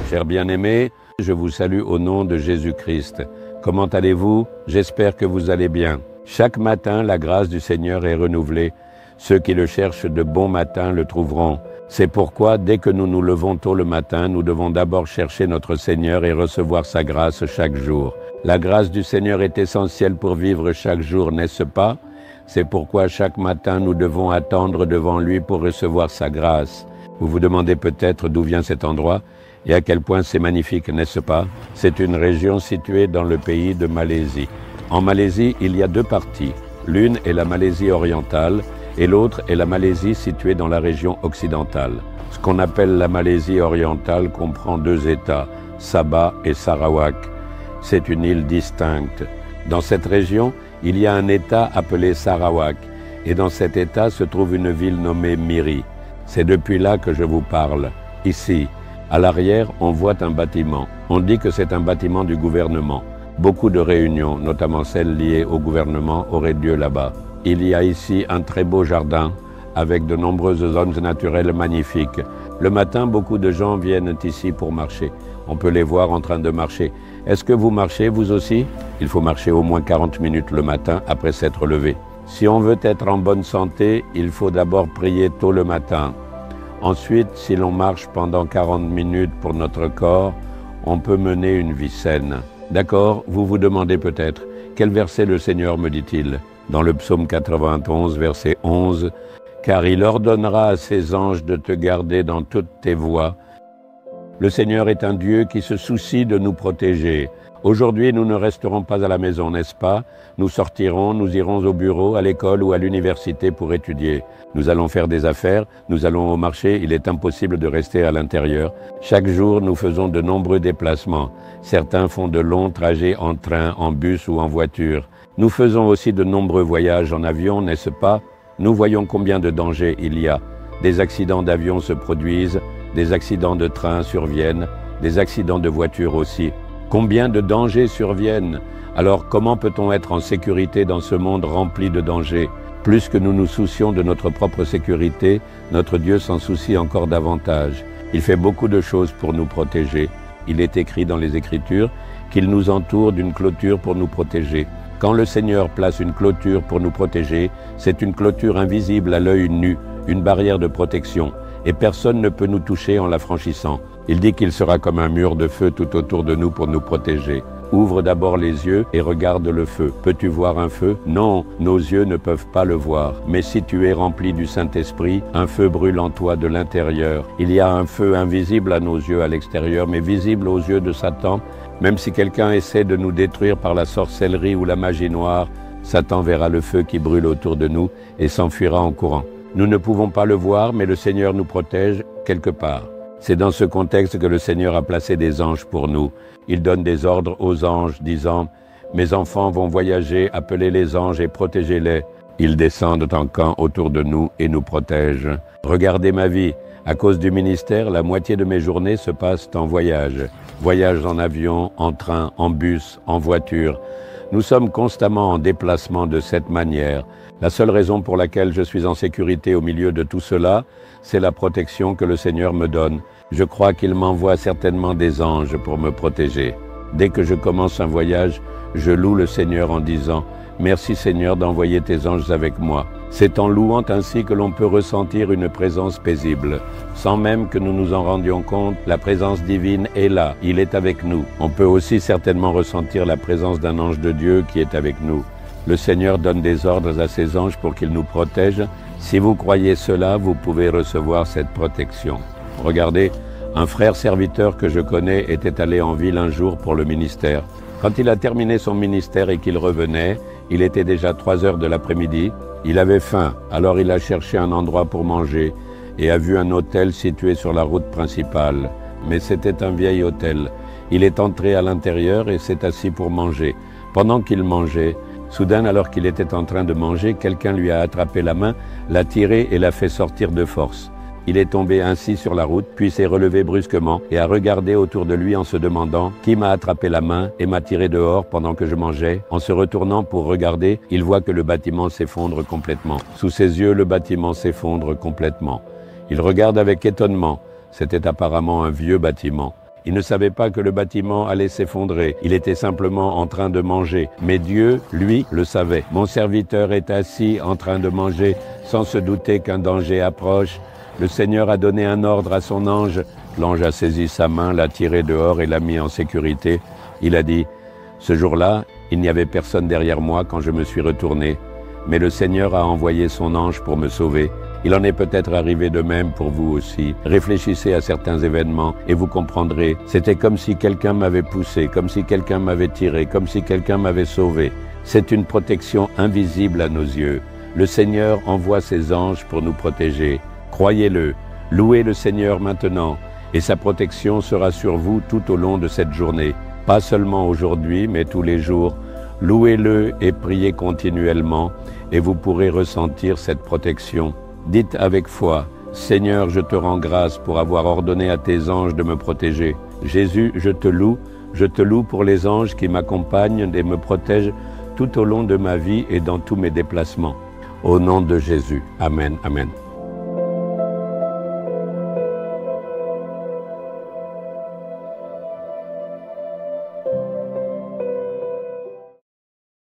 Chers bien-aimés, je vous salue au nom de Jésus-Christ. Comment allez-vous? J'espère que vous allez bien. Chaque matin, la grâce du Seigneur est renouvelée. Ceux qui le cherchent de bon matin le trouveront. C'est pourquoi, dès que nous nous levons tôt le matin, nous devons d'abord chercher notre Seigneur et recevoir sa grâce chaque jour. La grâce du Seigneur est essentielle pour vivre chaque jour, n'est-ce pas? C'est pourquoi chaque matin, nous devons attendre devant lui pour recevoir sa grâce. Vous vous demandez peut-être d'où vient cet endroit et à quel point c'est magnifique, n'est-ce pas? C'est une région située dans le pays de Malaisie. En Malaisie, il y a deux parties. L'une est la Malaisie orientale et l'autre est la Malaisie située dans la région occidentale. Ce qu'on appelle la Malaisie orientale comprend deux États, Sabah et Sarawak. C'est une île distincte. Dans cette région, il y a un État appelé Sarawak et dans cet État se trouve une ville nommée Miri. C'est depuis là que je vous parle. Ici, à l'arrière, on voit un bâtiment. On dit que c'est un bâtiment du gouvernement. Beaucoup de réunions, notamment celles liées au gouvernement, auraient lieu là-bas. Il y a ici un très beau jardin avec de nombreuses zones naturelles magnifiques. Le matin, beaucoup de gens viennent ici pour marcher. On peut les voir en train de marcher. Est-ce que vous marchez, vous aussi? Il faut marcher au moins 40 minutes le matin après s'être levé. Si on veut être en bonne santé, il faut d'abord prier tôt le matin. Ensuite, si l'on marche pendant 40 minutes pour notre corps, on peut mener une vie saine. D'accord? Vous vous demandez peut-être, quel verset le Seigneur me dit-il? Dans le psaume 91, verset 11, « Car il ordonnera à ses anges de te garder dans toutes tes voies. » Le Seigneur est un Dieu qui se soucie de nous protéger. Aujourd'hui, nous ne resterons pas à la maison, n'est-ce pas? Nous sortirons, nous irons au bureau, à l'école ou à l'université pour étudier. Nous allons faire des affaires, nous allons au marché, il est impossible de rester à l'intérieur. Chaque jour, nous faisons de nombreux déplacements. Certains font de longs trajets en train, en bus ou en voiture. Nous faisons aussi de nombreux voyages en avion, n'est-ce pas? Nous voyons combien de dangers il y a. Des accidents d'avion se produisent, des accidents de train surviennent, des accidents de voiture aussi. Combien de dangers surviennent? Alors comment peut-on être en sécurité dans ce monde rempli de dangers? Plus que nous nous soucions de notre propre sécurité, notre Dieu s'en soucie encore davantage. Il fait beaucoup de choses pour nous protéger. Il est écrit dans les Écritures qu'il nous entoure d'une clôture pour nous protéger. Quand le Seigneur place une clôture pour nous protéger, c'est une clôture invisible à l'œil nu, une barrière de protection, et personne ne peut nous toucher en la franchissant. Il dit qu'il sera comme un mur de feu tout autour de nous pour nous protéger. Ouvre d'abord les yeux et regarde le feu. Peux-tu voir un feu? Non, nos yeux ne peuvent pas le voir. Mais si tu es rempli du Saint-Esprit, un feu brûle en toi de l'intérieur. Il y a un feu invisible à nos yeux à l'extérieur, mais visible aux yeux de Satan. Même si quelqu'un essaie de nous détruire par la sorcellerie ou la magie noire, Satan verra le feu qui brûle autour de nous et s'enfuira en courant. Nous ne pouvons pas le voir, mais le Seigneur nous protège quelque part. C'est dans ce contexte que le Seigneur a placé des anges pour nous. Il donne des ordres aux anges, disant « Mes enfants vont voyager, appelez les anges et protégez-les. » Ils descendent en camp autour de nous et nous protègent. Regardez ma vie. À cause du ministère, la moitié de mes journées se passent en voyage. Voyage en avion, en train, en bus, en voiture. Nous sommes constamment en déplacement de cette manière. La seule raison pour laquelle je suis en sécurité au milieu de tout cela, c'est la protection que le Seigneur me donne. Je crois qu'il m'envoie certainement des anges pour me protéger. Dès que je commence un voyage, je loue le Seigneur en disant « Merci Seigneur d'envoyer tes anges avec moi ». C'est en louant ainsi que l'on peut ressentir une présence paisible. Sans même que nous nous en rendions compte, la présence divine est là, il est avec nous. On peut aussi certainement ressentir la présence d'un ange de Dieu qui est avec nous. Le Seigneur donne des ordres à ses anges pour qu'ils nous protègent. Si vous croyez cela, vous pouvez recevoir cette protection. Regardez, un frère serviteur que je connais était allé en ville un jour pour le ministère. Quand il a terminé son ministère et qu'il revenait, il était déjà 3 heures de l'après-midi. Il avait faim, alors il a cherché un endroit pour manger et a vu un hôtel situé sur la route principale. Mais c'était un vieil hôtel. Il est entré à l'intérieur et s'est assis pour manger. Pendant qu'il mangeait, soudain, alors qu'il était en train de manger, quelqu'un lui a attrapé la main, l'a tiré et l'a fait sortir de force. Il est tombé ainsi sur la route, puis s'est relevé brusquement et a regardé autour de lui en se demandant qui m'a attrapé la main et m'a tiré dehors pendant que je mangeais. En se retournant pour regarder, il voit que le bâtiment s'effondre complètement. Sous ses yeux, le bâtiment s'effondre complètement. Il regarde avec étonnement. C'était apparemment un vieux bâtiment. Il ne savait pas que le bâtiment allait s'effondrer. Il était simplement en train de manger. Mais Dieu, lui, le savait. Mon serviteur est assis en train de manger sans se douter qu'un danger approche. Le Seigneur a donné un ordre à son ange. L'ange a saisi sa main, l'a tiré dehors et l'a mis en sécurité. Il a dit, « Ce jour-là, il n'y avait personne derrière moi quand je me suis retourné. Mais le Seigneur a envoyé son ange pour me sauver. Il en est peut-être arrivé de même pour vous aussi. Réfléchissez à certains événements et vous comprendrez. C'était comme si quelqu'un m'avait poussé, comme si quelqu'un m'avait tiré, comme si quelqu'un m'avait sauvé. C'est une protection invisible à nos yeux. Le Seigneur envoie ses anges pour nous protéger. Croyez-le, louez le Seigneur maintenant et sa protection sera sur vous tout au long de cette journée. Pas seulement aujourd'hui, mais tous les jours. Louez-le et priez continuellement et vous pourrez ressentir cette protection. Dites avec foi, « Seigneur, je te rends grâce pour avoir ordonné à tes anges de me protéger. Jésus, je te loue pour les anges qui m'accompagnent et me protègent tout au long de ma vie et dans tous mes déplacements. Au nom de Jésus. Amen, amen. »